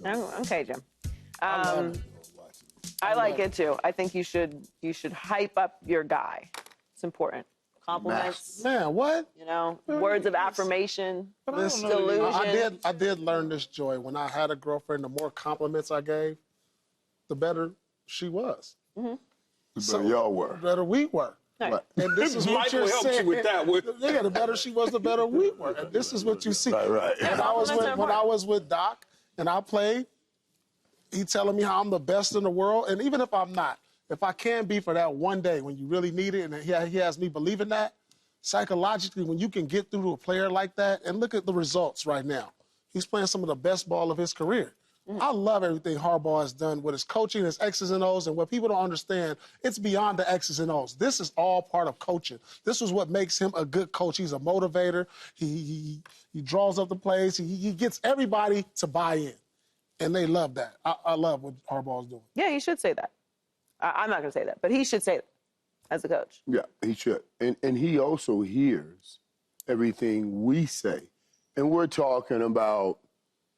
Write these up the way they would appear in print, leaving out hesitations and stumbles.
Okay, Jim. I love it. I like it too. I think you should hype up your guy. It's important. Compliments. Man, what? You know, words of affirmation. Listen, Delusion. I did learn this, Joy. When I had a girlfriend, the more compliments I gave, the better she was. The better y'all were. The better we were. Right. And this is what Michael you're helped saying. you with that one. Yeah, the better she was, the better we were. And this is what you see. Right. When I was with Doc and I played, he telling me how I'm the best in the world. And even if I'm not, if I can be for that one day when you really need it, and he has me believing that, psychologically, when you can get through to a player like that, and look at the results right now. He's playing some of the best ball of his career. I love everything Harbaugh has done with his coaching, his X's and O's, and what people don't understand, it's beyond the X's and O's. This is all part of coaching. This is what makes him a good coach. He's a motivator. He draws up the plays. He gets everybody to buy in, and they love that. I love what Harbaugh's doing. Yeah, he should say that. I'm not going to say that, but he should say that as a coach. Yeah, he should. And he also hears everything we say. And we're talking about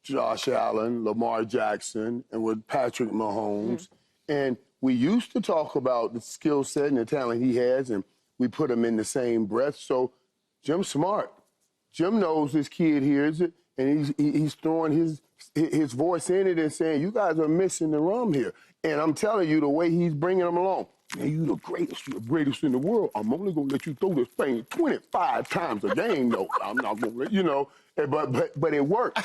Josh Allen, Lamar Jackson, and with Patrick Mahomes. And we used to talk about the skill set and the talent he has, and we put him in the same breath. So Jim's smart. Jim knows this kid hears it, and he's throwing his voice in it and saying, you guys are missing the rum here. And I'm telling you, the way he's bringing them along, man, you the greatest in the world. I'm only going to let you throw this thing 25 times a game, though. I'm not going to let, you know. But it works.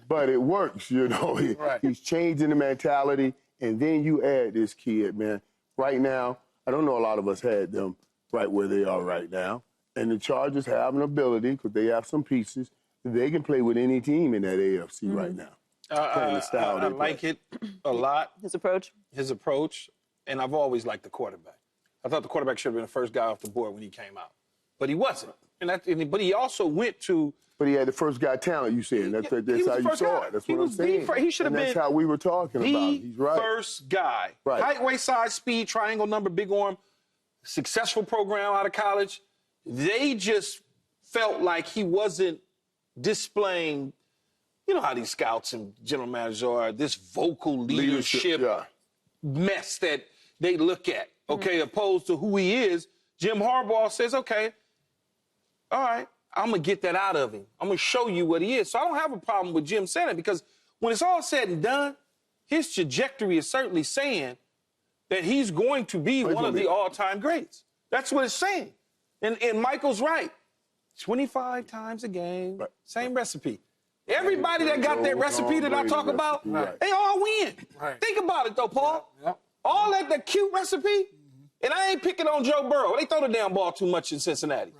But it works, you know. He's changing the mentality. And then you add this kid, man. Right now, I don't know a lot of us had them right where they are right now. And the Chargers have an ability, because they have some pieces, they can play with any team in that AFC right now. I like it a lot. His approach. And I've always liked the quarterback. I thought the quarterback should have been the first guy off the board when he came out. But he wasn't. But he also went to... But he had the first guy talent, you said. That's how you saw it. That's what I'm saying. He should have been... That's how we were talking about. He's right. First guy. Right. Height, weight, size, speed, triangle number, big arm, successful program out of college. They just felt like he wasn't displaying... You know how these scouts and general managers are, this vocal leadership mess that they look at, okay, opposed to who he is. Jim Harbaugh says, okay, all right, I'm going to get that out of him. I'm going to show you what he is. So I don't have a problem with Jim saying it, because when it's all said and done, his trajectory is certainly saying that he's going to be one of the all-time greats. That's what it's saying. And Michael's right. 25 times a game, same recipe. Everybody that got that recipe that I talk about, they all win. Think about it, though, Paul. All that cute recipe, and I ain't picking on Joe Burrow. They throw the damn ball too much in Cincinnati.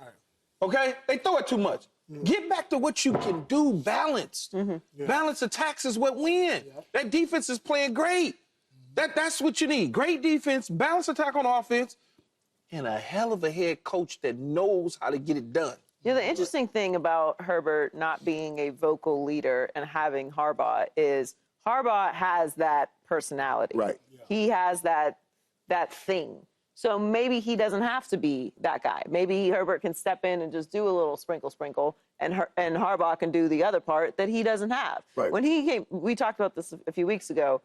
Okay? They throw it too much. Get back to what you can do balanced. Balanced attacks is what win. That defense is playing great. That's what you need. Great defense, balanced attack on offense, and a hell of a head coach that knows how to get it done. Yeah, the interesting thing about Herbert not being a vocal leader and having Harbaugh is Harbaugh has that personality. Right. He has that thing. So maybe he doesn't have to be that guy. Maybe Herbert can step in and just do a little sprinkle, and Harbaugh can do the other part that he doesn't have. Right. When he came, we talked about this a few weeks ago,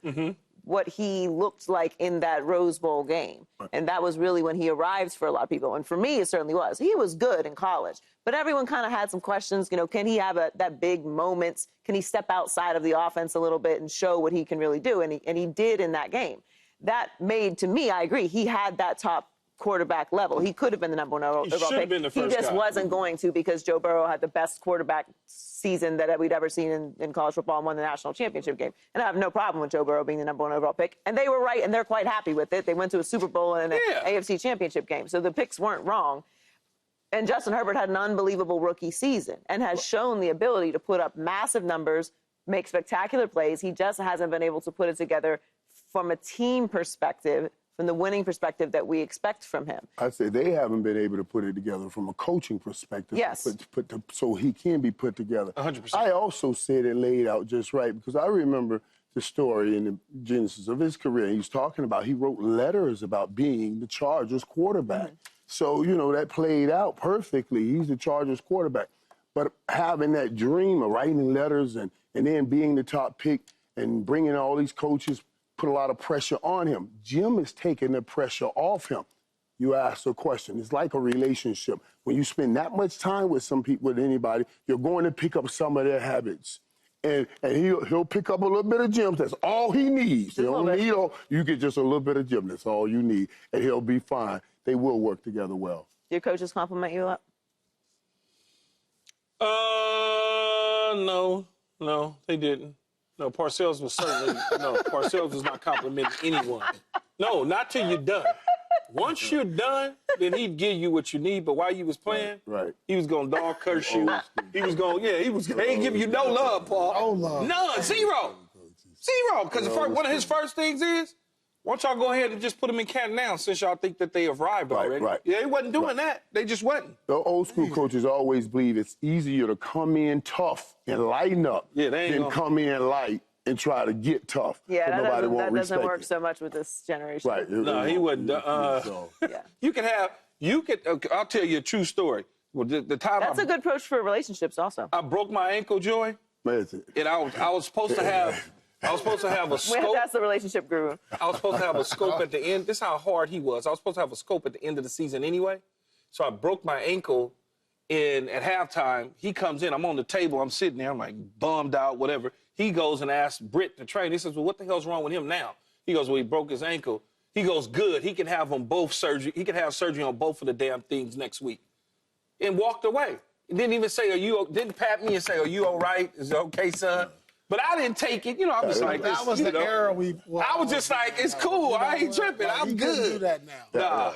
what he looked like in that Rose Bowl game. And that was really when he arrived for a lot of people. And for me, it certainly was. He was good in college. But everyone kind of had some questions. You know, can he have that big moments? Can he step outside of the offense a little bit and show what he can really do? And he did in that game. That made, to me, I agree, he had that top quarterback level. He could have been the number one overall pick. He just wasn't going to, because Joe Burrow had the best quarterback season that we'd ever seen in college football and won the national championship game. And I have no problem with Joe Burrow being the number one overall pick. And they were right, and they're quite happy with it. They went to a Super Bowl and an AFC championship game. So the picks weren't wrong. And Justin Herbert had an unbelievable rookie season and has shown the ability to put up massive numbers, make spectacular plays. He just hasn't been able to put it together from a team perspective, from the winning perspective that we expect from him. I say they haven't been able to put it together from a coaching perspective. Yes. So he can be put together. 100%. I also said it laid out just right, because I remember the story in the genesis of his career. He was talking about, he wrote letters about being the Chargers quarterback. So, you know, that played out perfectly. He's the Chargers quarterback. But having that dream of writing letters and and then being the top pick and bringing all these coaches put a lot of pressure on him. Jim is taking the pressure off him. You ask a question. It's like a relationship. When you spend that much time with some people, with anybody, you're going to pick up some of their habits. And he'll pick up a little bit of Jim's. That's all he needs. You don't need all. You get just a little bit of Jim. That's all you need, and he'll be fine. They will work together well. Your coaches compliment you a lot? No, they didn't. No, Parcells was Parcells was not complimenting anyone. No, not till you're done. Once you're done, then he'd give you what you need. But while you was playing, right. He was gonna dog curse you. He was gonna, they ain't giving you no love, Paul. No love. None, zero. Because one of his first things is, why don't y'all go ahead and just put them in camp now since y'all think that they arrived already? Right. Yeah, he wasn't doing that. They just wasn't. The old school coaches always believe it's easier to come in tough and lighten up than come in light and try to get tough. Yeah, that doesn't work it. so much with this generation. Right. No, he wouldn't. Yeah. I'll tell you a true story. Well, the time That's a good approach for relationships also. I broke my ankle, Joy, and I was supposed to have a We have scope. to ask the relationship guru. I was supposed to have a scope at the end. This is how hard he was. I was supposed to have a scope at the end of the season anyway. So I broke my ankle, and at halftime, he comes in. I'm on the table. I'm sitting there. I'm like bummed out, whatever. He goes and asks Britt to train. He says, well, what the hell's wrong with him now? He goes, well, he broke his ankle. He goes, good. He can have them both surgery. He can have surgery on both of the damn things next week. And walked away. Didn't even say, didn't pat me and say, are you all right? Is it okay, son? But I didn't take it. I'm just like this. That was the era I was just like, it's cool. I ain't tripping. I'm good. You can't do that now. Nah.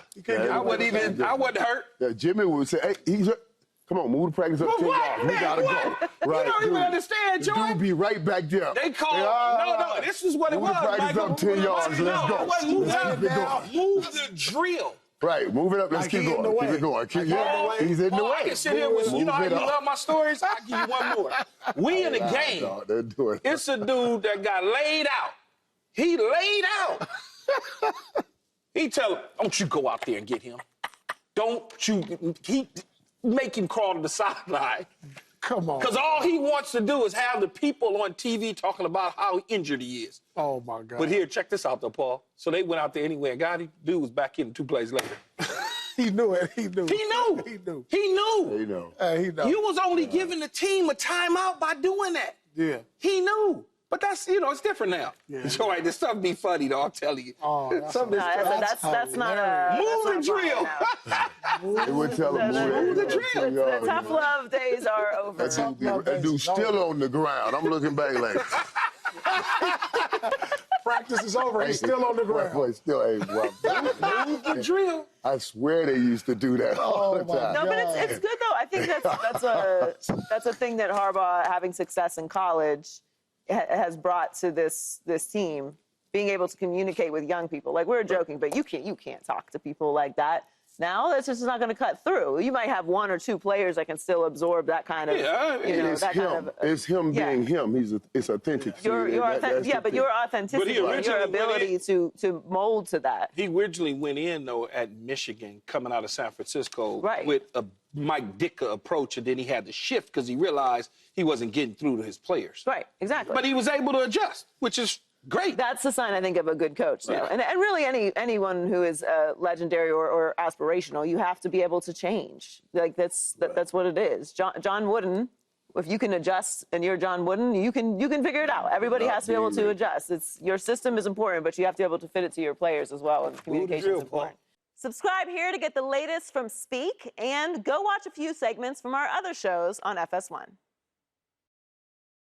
I wasn't hurt. Yeah, Jimmy would say, hey, come on, move the practice up 10 yards. We gotta go. Right, you don't even understand, Joy. Dude be right back there. They called. No, this is what it was. Move the practice up 10 yards. Let's go. Move the drill. Right, move it up. Let's keep going. Keep it going. He's in the way. I can sit here with you know how you love my stories? I'll give you one more. We in a game. It's a dude that got laid out. He laid out. He tell him, don't you go out there and get him. Don't you. He make him crawl to the sideline. Come on. Because all he wants to do is have the people on TV talking about how injured he is. Oh, my God. But here, check this out, though, Paul. So they went out there anyway and got him. Dude was back in 2 plays later. He knew it. He knew. He knew. He knew. He knew. He knew. He knew. You was only giving the team a timeout by doing that. Yeah. He knew. But that's, it's different now. Yeah. So, right, this stuff be funny, though, I'm telling you. Oh, that's not a... Move the drill. They would tell him, move the drill. The tough love days are over. That dude's still on the ground. I'm looking back like... Practice is over. He's still on the ground. Boy, still ain't move the drill. I swear they used to do that all the time. No, but it's good, though. I think that's a thing that Harbaugh, having success in college, has brought to this team, being able to communicate with young people. Like, we're joking, but you can't talk to people like that. Now, that's just not going to cut through. You might have 1 or 2 players that can still absorb that kind of, It's him being him. It's authentic. But your authenticity, your ability to mold to that. He originally went in, though, at Michigan, coming out of San Francisco, right, with a Mike Ditka approach, and then he had to shift because he realized he wasn't getting through to his players. Right, exactly. But he was able to adjust, which is great. That's the sign, I think, of a good coach. Right. And really, anyone who is legendary or aspirational, you have to be able to change. Like that's what it is. John Wooden, if you can adjust and you're John Wooden, you can figure it out. Everybody has to be able to adjust. Your system is important, but you have to be able to fit it to your players as well. And communication is important. Subscribe here to get the latest from Speak, and go watch a few segments from our other shows on FS1.